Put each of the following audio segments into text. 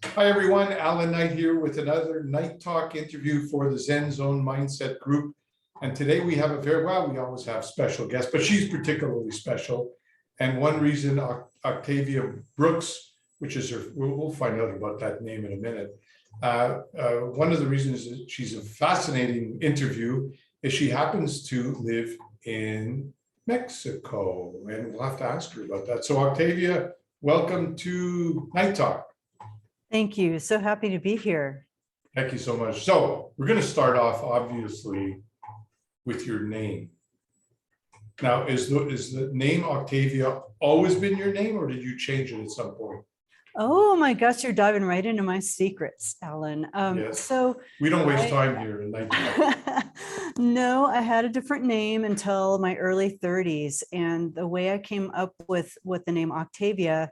Hi everyone, Allan Knight here with another Night Talk interview for the Zen Zone Mindset Group. And today we have we always have special guests, but she's particularly special. And one reason, Octavia Brooks, which is her, we'll find out about that name in a minute. One of the reasons that she's a fascinating interview is she happens to live in Mexico, and we'll have to ask her about that. So Octavia, welcome to Night Talk. Thank you. So happy to be here. Thank you so much. So we're going to start off, obviously, with your name. Now, is the name Octavia always been your name, or did you change it at some point? Oh my gosh, you're diving right into my secrets, Allan. Yes. So we don't waste time here in 19. No, I had a different name until my early 30s. And the way I came up with the name Octavia,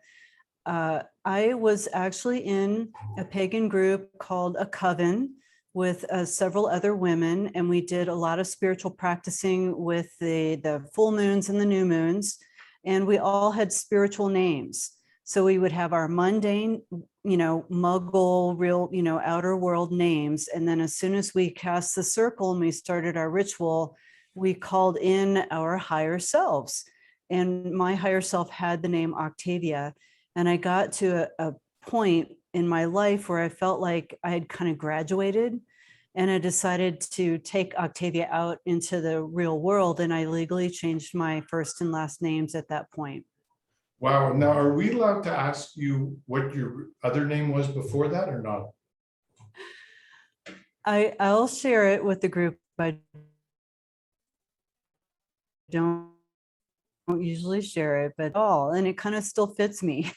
I was actually in a pagan group called a coven with several other women, and we did a lot of spiritual practicing with the full moons and the new moons, and we all had spiritual names. So we would have our mundane, muggle, real, outer world names, and then as soon as we cast the circle and we started our ritual, we called in our higher selves, and my higher self had the name Octavia. And I got to a point in my life where I felt like I had kind of graduated, and I decided to take Octavia out into the real world, and I legally changed my first and last names at that point. Wow. Now, are we allowed to ask you what your other name was before that or not? I'll share it with the group. I don't usually share it, but and it kind of still fits me.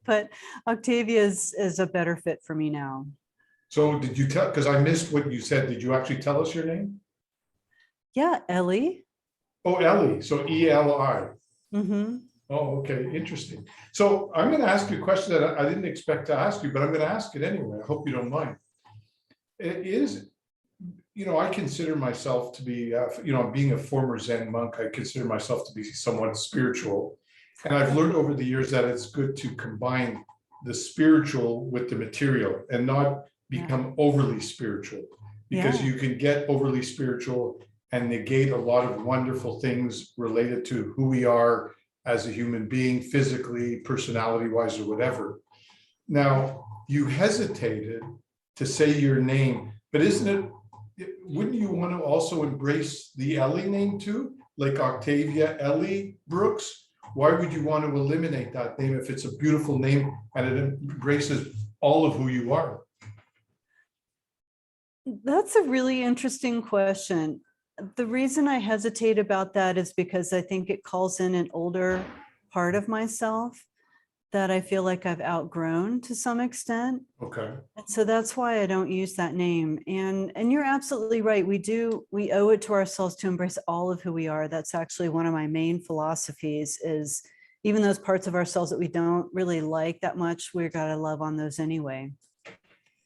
But Octavia is a better fit for me now. So did you tell, because I missed what you said, did you actually tell us your name? Yeah, Ellie. Oh, Ellie, so E-L-I. Mm-hmm. Oh, okay, interesting. So I'm going to ask you a question that I didn't expect to ask you, but I'm going to ask it anyway. I hope you don't mind. It is, I consider myself to be, being a former Zen monk, I consider myself to be somewhat spiritual. And I've learned over the years that it's good to combine the spiritual with the material and not become overly spiritual, because you can get overly spiritual and negate a lot of wonderful things related to who we are as a human being, physically, personality-wise, or whatever. Now, you hesitated to say your name, but wouldn't you want to also embrace the Ellie name too? Like Octavia Ellie Brooks? Why would you want to eliminate that name if it's a beautiful name and it embraces all of who you are? That's a really interesting question. The reason I hesitate about that is because I think it calls in an older part of myself that I feel like I've outgrown to some extent. Okay. And so that's why I don't use that name. And you're absolutely right. We owe it to ourselves to embrace all of who we are. That's actually one of my main philosophies, is even those parts of ourselves that we don't really like that much, we've got to love on those anyway.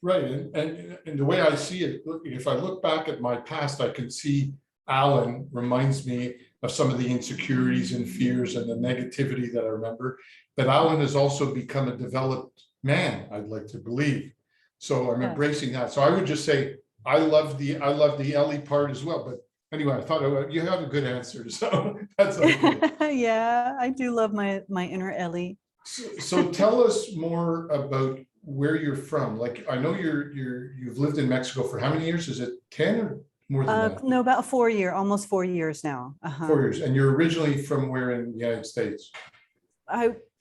Right. And the way I see it, if I look back at my past, I can see Allan reminds me of some of the insecurities and fears and the negativity that I remember. But Allan has also become a developed man, I'd like to believe. So I'm embracing that. So I would just say I love the Ellie part as well. But anyway, I thought you have a good answer, so that's okay. Yeah, I do love my inner Ellie. So tell us more about where you're from. Like, I know you've lived in Mexico for how many years? Is it 10 or more than that? No, about almost 4 years now. 4 years. And you're originally from where in the United States?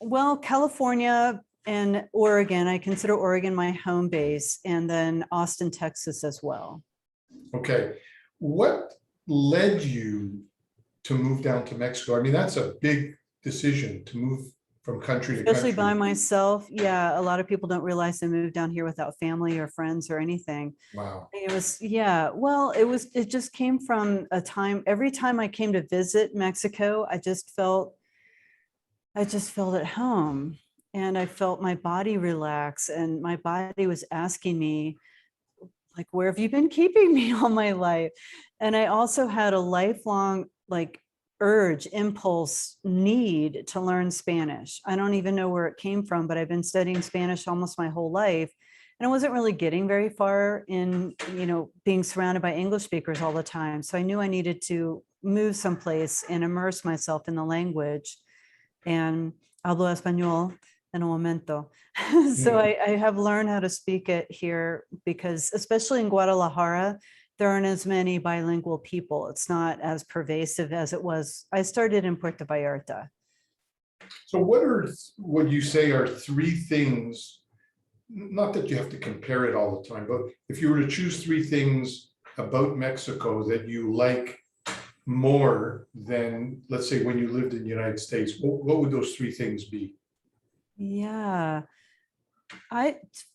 Well, California and Oregon. I consider Oregon my home base, and then Austin, Texas as well. Okay. What led you to move down to Mexico? I mean, that's a big decision to move from country to country. Especially by myself. Yeah, a lot of people don't realize I moved down here without family or friends or anything. Wow. It was, well, it just came from a time, every time I came to visit Mexico, I just felt at home, and I felt my body relax, and my body was asking me, like, where have you been keeping me all my life? And I also had a lifelong, like, urge, impulse, need to learn Spanish. I don't even know where it came from, but I've been studying Spanish almost my whole life. And I wasn't really getting very far in, being surrounded by English speakers all the time. So I knew I needed to move someplace and immerse myself in the language. And hablo español en un momento. So I have learned how to speak it here because, especially in Guadalajara, there aren't as many bilingual people. It's not as pervasive as it was. I started in Puerto Vallarta. So what would you say are three things, not that you have to compare it all the time, but if you were to choose three things about Mexico that you like more than, let's say, when you lived in the United States, what would those three things be? Yeah.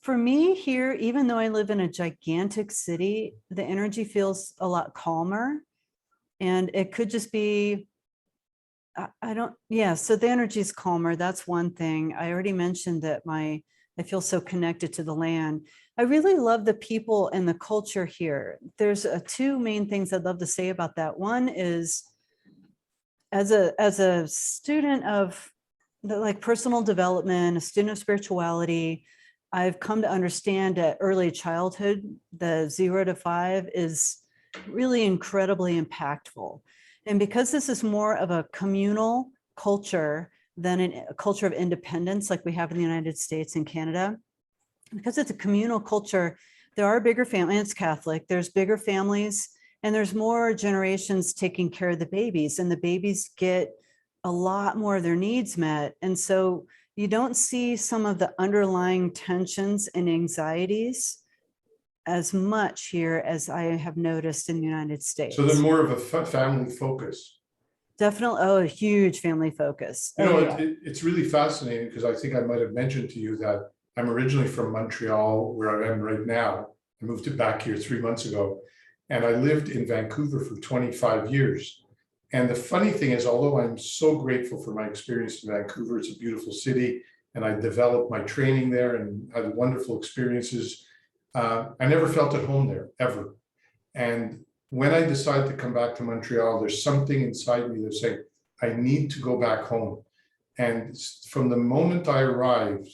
For me here, even though I live in a gigantic city, the energy feels a lot calmer. And it could just be, so the energy is calmer. That's one thing. I already mentioned that I feel so connected to the land. I really love the people and the culture here. There's two main things I'd love to say about that. One is, as a student of personal development, a student of spirituality, I've come to understand at early childhood, the 0 to 5 is really incredibly impactful. And because this is more of a communal culture than a culture of independence like we have in the United States and Canada, because it's a communal culture, there are bigger families, it's Catholic, there's bigger families, and there's more generations taking care of the babies, and the babies get a lot more of their needs met. And so you don't see some of the underlying tensions and anxieties as much here as I have noticed in the United States. So they're more of a family focus. Definitely, a huge family focus. It's really fascinating because I think I might have mentioned to you that I'm originally from Montreal, where I am right now. I moved back here 3 months ago, and I lived in Vancouver for 25 years. And the funny thing is, although I'm so grateful for my experience in Vancouver, it's a beautiful city, and I developed my training there and had wonderful experiences. I never felt at home there, ever. And when I decided to come back to Montreal, there's something inside me that's saying, I need to go back home. And from the moment I arrived,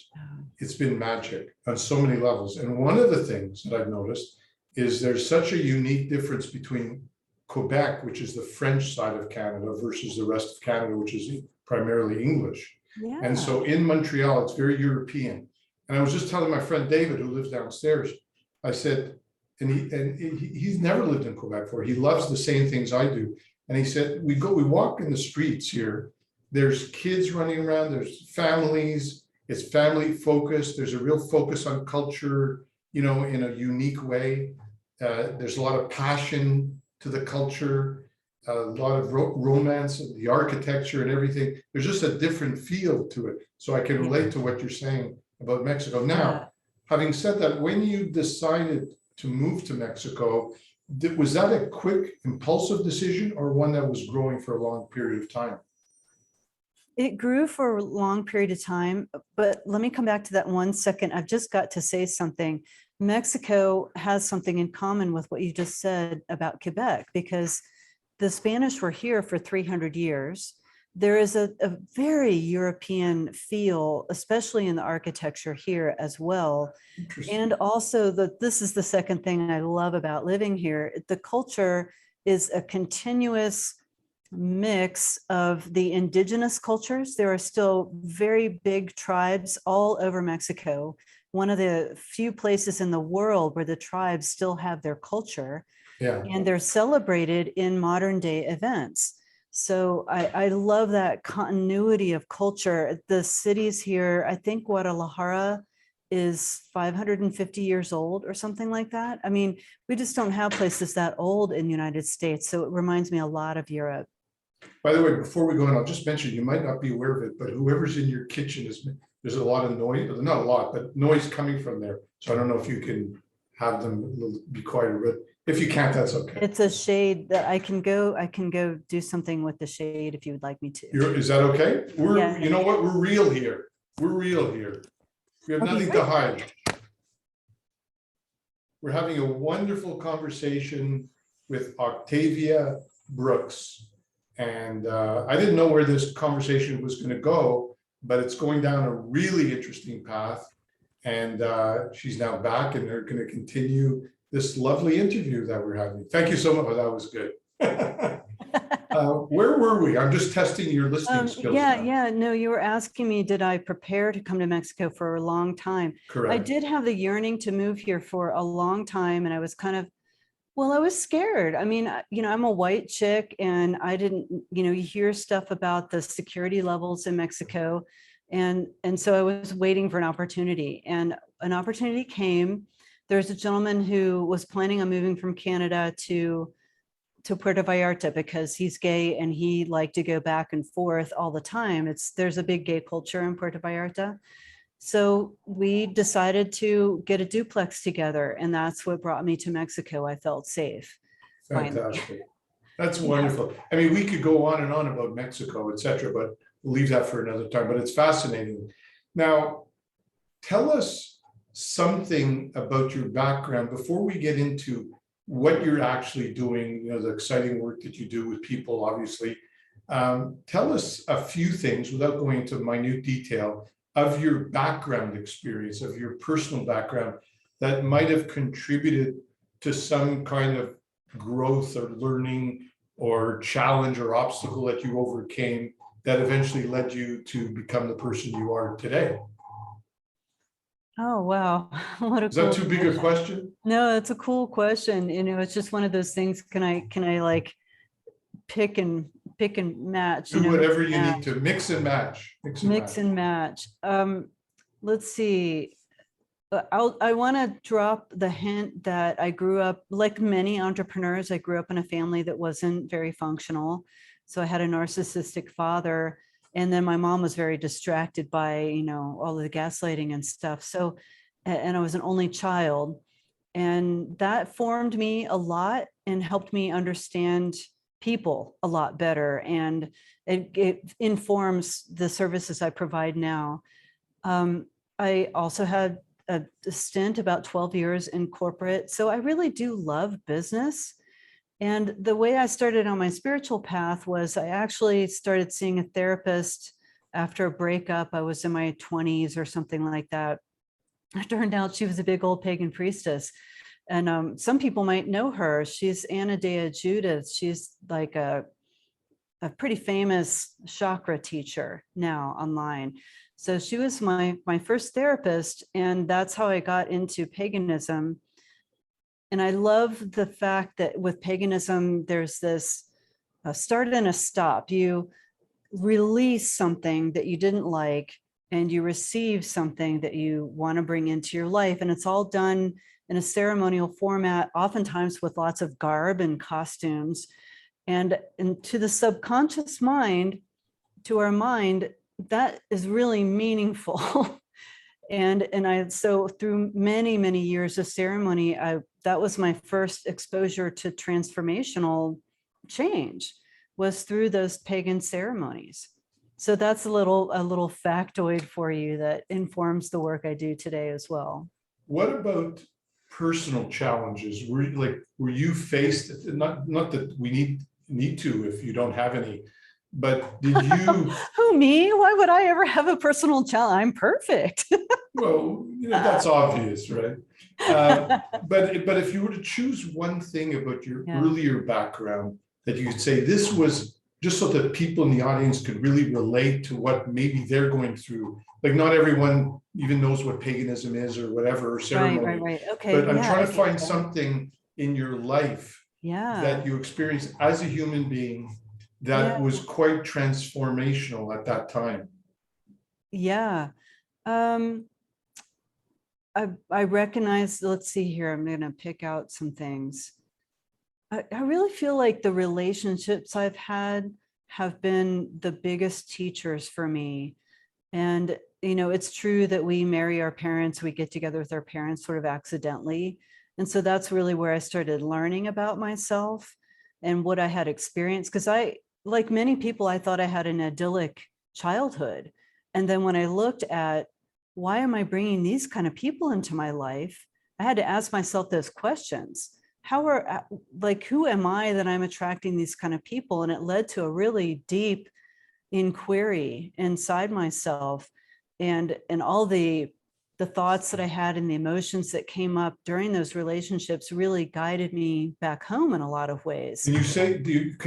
it's been magic on so many levels. And one of the things that I've noticed is there's such a unique difference between Quebec, which is the French side of Canada, versus the rest of Canada, which is primarily English. Yeah. And so in Montreal, it's very European. And I was just telling my friend David, who lives downstairs, I said, he's never lived in Quebec before. He loves the same things I do. And he said, we walk in the streets here. There's kids running around, there's families, it's family focused. There's a real focus on culture, in a unique way. There's a lot of passion to the culture, a lot of romance, and the architecture and everything. There's just a different feel to it. So I can relate to what you're saying about Mexico. Now, having said that, when you decided to move to Mexico, was that a quick, impulsive decision or one that was growing for a long period of time? It grew for a long period of time, but let me come back to that 1 second. I've just got to say something. Mexico has something in common with what you just said about Quebec, because the Spanish were here for 300 years. There is a very European feel, especially in the architecture here as well. And also this is the second thing I love about living here. The culture is a continuous mix of the indigenous cultures. There are still very big tribes all over Mexico. One of the few places in the world where the tribes still have their culture, and they're celebrated in modern day events. So I love that continuity of culture. The cities here, I think Guadalajara is 550 years old or something like that. I mean, we just don't have places that old in the United States. So it reminds me a lot of Europe. By the way, before we go on, I'll just mention, you might not be aware of it, but whoever's in your kitchen there's a lot of noise, not a lot, but noise coming from there. So I don't know if you can have them be quiet, but if you can't, that's okay. It's a shade that I can go do something with the shade if you would like me to. Is that okay? You know what? We're real here. We're real here. We have nothing to hide. We're having a wonderful conversation with Octavia Brooks. And I didn't know where this conversation was going to go, but it's going down a really interesting path. And she's now back, and they're going to continue this lovely interview that we're having. Thank you so much. Oh, that was good. Where were we? I'm just testing your listening skills. Yeah. No, you were asking me, did I prepare to come to Mexico for a long time? Correct. I did have the yearning to move here for a long time. And I was kind of, well, I was scared. I mean, I'm a white chick, and I didn't, you hear stuff about the security levels in Mexico. And so I was waiting for an opportunity, and an opportunity came. There's a gentleman who was planning on moving from Canada to Puerto Vallarta because he's gay, and he liked to go back and forth all the time. There's a big gay culture in Puerto Vallarta. So we decided to get a duplex together, and that's what brought me to Mexico. I felt safe. Fantastic. Finally. That's wonderful. I mean, we could go on and on about Mexico, et cetera, but we'll leave that for another time, but it's fascinating. Now, tell us something about your background before we get into what you're actually doing, the exciting work that you do with people, obviously. Tell us a few things without going into minute detail of your background experience, of your personal background that might have contributed to some kind of growth or learning or challenge or obstacle that you overcame that eventually led you to become the person you are today. Oh, wow. What a Is that too big a question? No, it's a cool question. It's just one of those things. Can I like pick and match? Do whatever you need to mix and match. Mix and match. Let's see. I want to drop the hint that I grew up, like many entrepreneurs, I grew up in a family that wasn't very functional. So I had a narcissistic father, and then my mom was very distracted by, all of the gaslighting and stuff. So, and I was an only child, and that formed me a lot and helped me understand people a lot better. And it informs the services I provide now. I also had a stint about 12 years in corporate. So I really do love business. And the way I started on my spiritual path was I actually started seeing a therapist after a breakup. I was in my 20s or something like that. It turned out she was a big old pagan priestess. And some people might know her. She's Anna Dea Judith. She's like a pretty famous chakra teacher now online. So she was my first therapist, and that's how I got into paganism. And I love the fact that with paganism, there's this start and a stop. You release something that you didn't like, and you receive something that you want to bring into your life. And it's all done in a ceremonial format, oftentimes with lots of garb and costumes. And to the subconscious mind, to our mind, that is really meaningful. So through many years of ceremony, that was my first exposure to transformational change, was through those pagan ceremonies. So that's a little factoid for you that informs the work I do today as well. What about personal challenges? Were you faced, not that we need to if you don't have any, but did you? Who, me? Why would I ever have a personal challenge? I'm perfect. Well, that's obvious, right? But if you were to choose one thing about your earlier background that you could say this was just so that people in the audience could really relate to what maybe they're going through. Like not everyone even knows what paganism is or whatever, or ceremony. Right. Okay. But I'm trying to find something in your life that you experienced as a human being that was quite transformational at that time. Yeah. I recognize, let's see here, I'm going to pick out some things. I really feel like the relationships I've had have been the biggest teachers for me. And, it's true that we marry our parents, we get together with our parents sort of accidentally. And so that's really where I started learning about myself and what I had experienced. Because like many people, I thought I had an idyllic childhood. And then when I looked at why am I bringing these kind of people into my life, I had to ask myself those questions. who am I that I'm attracting these kind of people? And it led to a really deep inquiry inside myself, and all the thoughts that I had and the emotions that came up during those relationships really guided me back home in a lot of ways. Can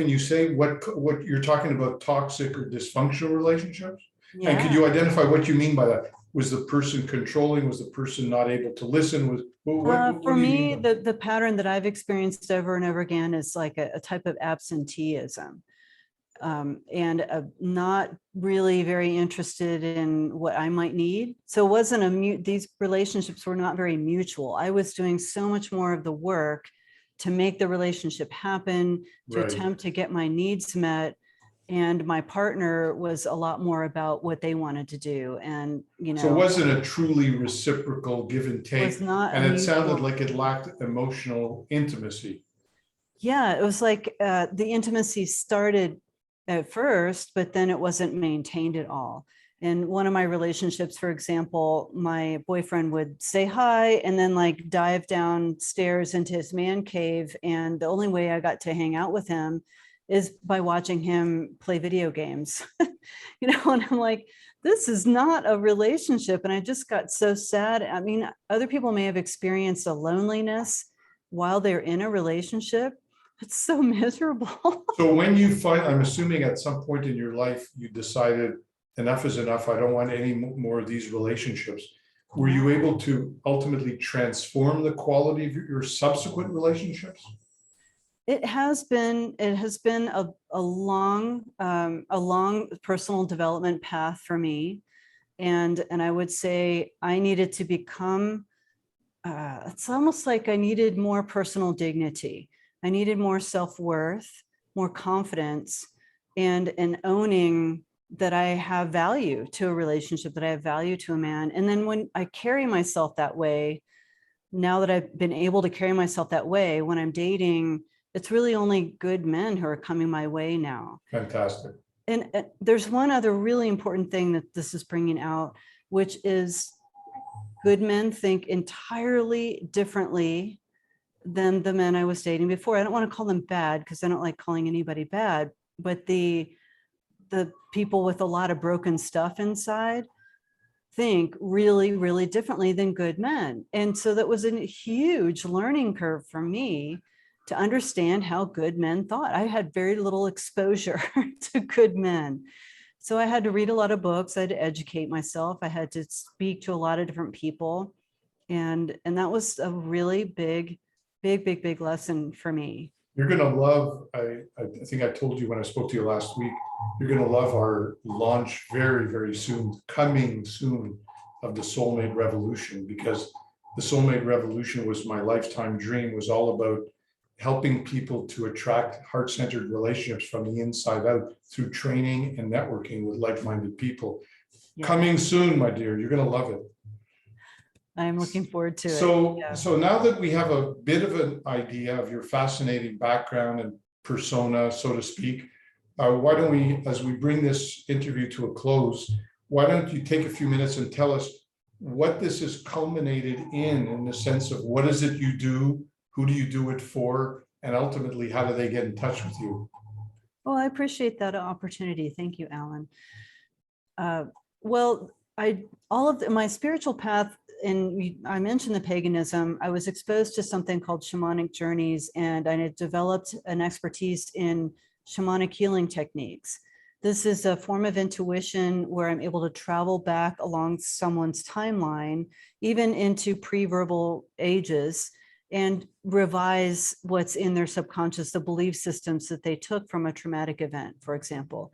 you say what you're talking about, toxic or dysfunctional relationships? Yeah. And could you identify what you mean by that? Was the person controlling? Was the person not able to listen? What For do you me, mean by the pattern that I've experienced over and over again is like a type of absenteeism. And not really very interested in what I might need. So it wasn't these relationships were not very mutual. I was doing so much more of the work to make the relationship happen, to Right. attempt to get my needs met. And my partner was a lot more about what they wanted to do. And, So it wasn't a truly reciprocal give and take. was not And a it sounded mutual- like it lacked emotional intimacy. Yeah, it was like the intimacy started at first, but then it wasn't maintained at all. In one of my relationships, for example, my boyfriend would say hi and then like dive downstairs into his man cave. And the only way I got to hang out with him is by watching him play video games. And I'm like, this is not a relationship. And I just got so sad. I mean, other people may have experienced a loneliness while they're in a relationship. It's so miserable. So when you I'm assuming at some point in your life, you decided enough is enough. I don't want any more of these relationships. Were you able to ultimately transform the quality of your subsequent relationships? It has been a long personal development path for me. And I would say I needed to become, it's almost like I needed more personal dignity. I needed more self-worth, more confidence, and owning that I have value to a relationship, that I have value to a man. And then when I carry myself that way, now that I've been able to carry myself that way, when I'm dating, it's really only good men who are coming my way now. Fantastic. And there's one other really important thing that this is bringing out, which is good men think entirely differently than the men I was dating before. I don't want to call them bad because I don't like calling anybody bad, but the people with a lot of broken stuff inside think really, really differently than good men. And so that was a huge learning curve for me to understand how good men thought. I had very little exposure to good men. So I had to read a lot of books. I had to educate myself. I had to speak to a lot of different people. And that was a really big lesson for me. You're going to love, I think I told you when I spoke to you last week, you're going to love our launch very, very soon, coming soon, of the Soulmate Revolution, because the Soulmate Revolution was my lifetime dream, was all about helping people to attract heart-centered relationships from the inside out through training and networking with like-minded people. Yeah. Coming soon, my dear, you're going to love it. I'm looking forward to it. So now that we have a bit of an idea of your fascinating background and persona, so to speak, why don't we, as we bring this interview to a close, why don't you take a few minutes and tell us what this is culminated in the sense of what is it you do, who do you do it for, and ultimately, how do they get in touch with you? Well, I appreciate that opportunity. Thank you, Allan. Well, all of my spiritual path, and I mentioned the paganism, I was exposed to something called shamanic journeys, and I had developed an expertise in shamanic healing techniques. This is a form of intuition where I'm able to travel back along someone's timeline, even into pre-verbal ages, and revise what's in their subconscious, the belief systems that they took from a traumatic event, for example.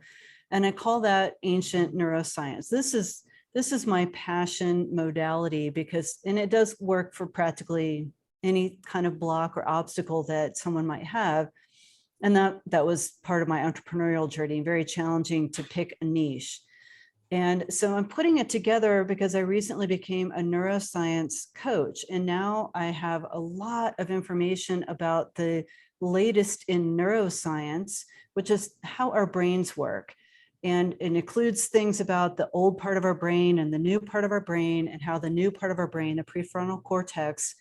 And I call that ancient neuroscience. This is my passion modality because, and it does work for practically any kind of block or obstacle that someone might have. And that was part of my entrepreneurial journey, very challenging to pick a niche. And so I'm putting it together because I recently became a neuroscience coach. And now I have a lot of information about the latest in neuroscience, which is how our brains work. And it includes things about the old part of our brain and the new part of our brain, and how the new part of our brain, the prefrontal cortex,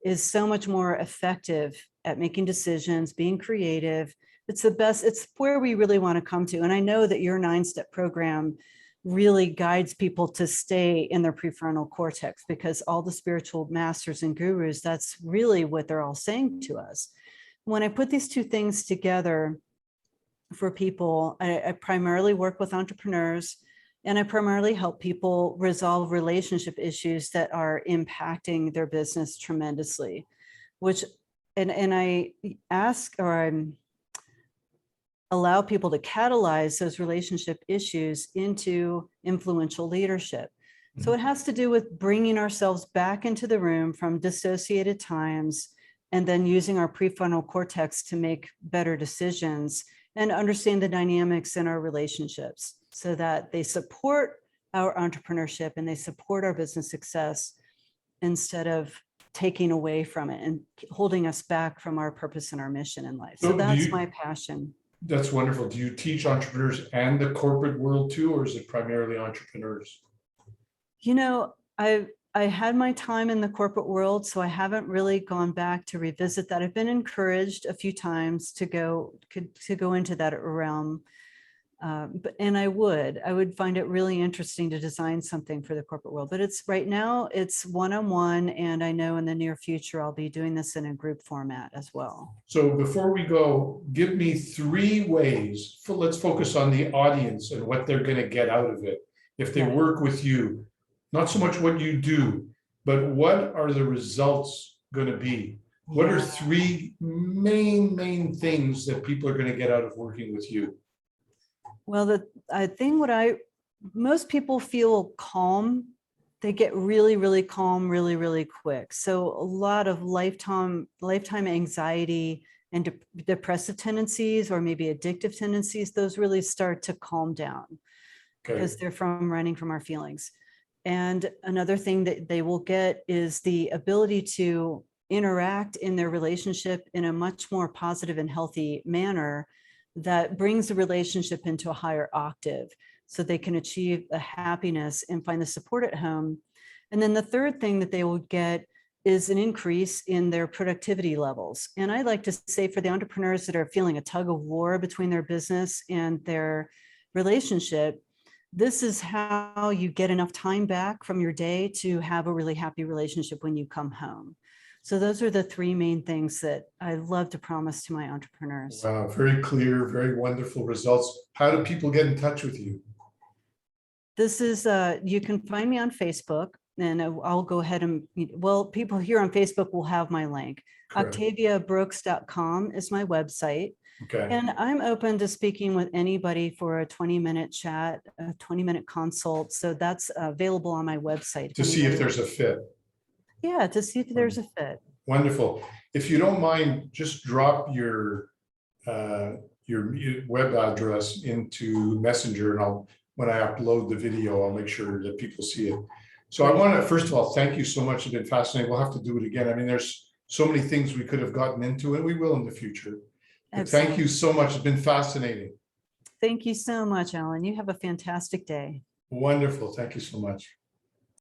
is so much more effective at making decisions, being creative. It's the best, it's where we really want to come to. And I know that your 9-step program really guides people to stay in their prefrontal cortex, because all the spiritual masters and gurus, that's really what they're all saying to us. When I put these two things together for people, I primarily work with entrepreneurs, and I primarily help people resolve relationship issues that are impacting their business tremendously, which, and I ask, or I'm allow people to catalyze those relationship issues into influential leadership. So it has to do with bringing ourselves back into the room from dissociated times, and then using our prefrontal cortex to make better decisions and understand the dynamics in our relationships so that they support our entrepreneurship and they support our business success instead of taking away from it and holding us back from our purpose and our mission in life. So that's my passion. That's wonderful. Do you teach entrepreneurs and the corporate world too, or is it primarily entrepreneurs? You know, I had my time in the corporate world, so I haven't really gone back to revisit that. I've been encouraged a few times to go into that realm. And I would find it really interesting to design something for the corporate world, but it's right now it's one-on-one. And I know in the near future, I'll be doing this in a group format as well. So before we go, give me 3 ways let's focus on the audience and what they're going to get out of it. If they work with you, not so much what you do, but what are the results going to be? What are 3 main things that people are going to get out of working with you? Well, I think most people feel calm. They get really, really calm, really, really quick. So a lot of lifetime anxiety and depressive tendencies, or maybe addictive tendencies, those really start to calm down because they're running from our feelings. And another thing that they will get is the ability to interact in their relationship in a much more positive and healthy manner that brings the relationship into a higher octave so they can achieve the happiness and find the support at home. And then the third thing that they will get is an increase in their productivity levels. And I like to say, for the entrepreneurs that are feeling a tug of war between their business and their relationship, this is how you get enough time back from your day to have a really happy relationship when you come home. So those are the 3 main things that I love to promise to my entrepreneurs. Wow, very clear, very wonderful results. How do people get in touch with you? This is, you can find me on Facebook, and I'll go ahead and, well, people here on Facebook will have my link. OctaviaBrooks.com is my website. Okay. And I'm open to speaking with anybody for a 20-minute chat, a 20-minute consult. So that's available on my website. To see if there's a fit. Yeah, to see if there's a fit. Wonderful. If you don't mind, just drop your web address into Messenger, and when I upload the video, I'll make sure that people see it. So I want to, first of all, thank you so much. It's been fascinating. We'll have to do it again. I mean, there's so many things we could have gotten into, and we will in the future. Thank you so much. It's been fascinating. Thank you so much, Allan. You have a fantastic day. Wonderful. Thank you so much.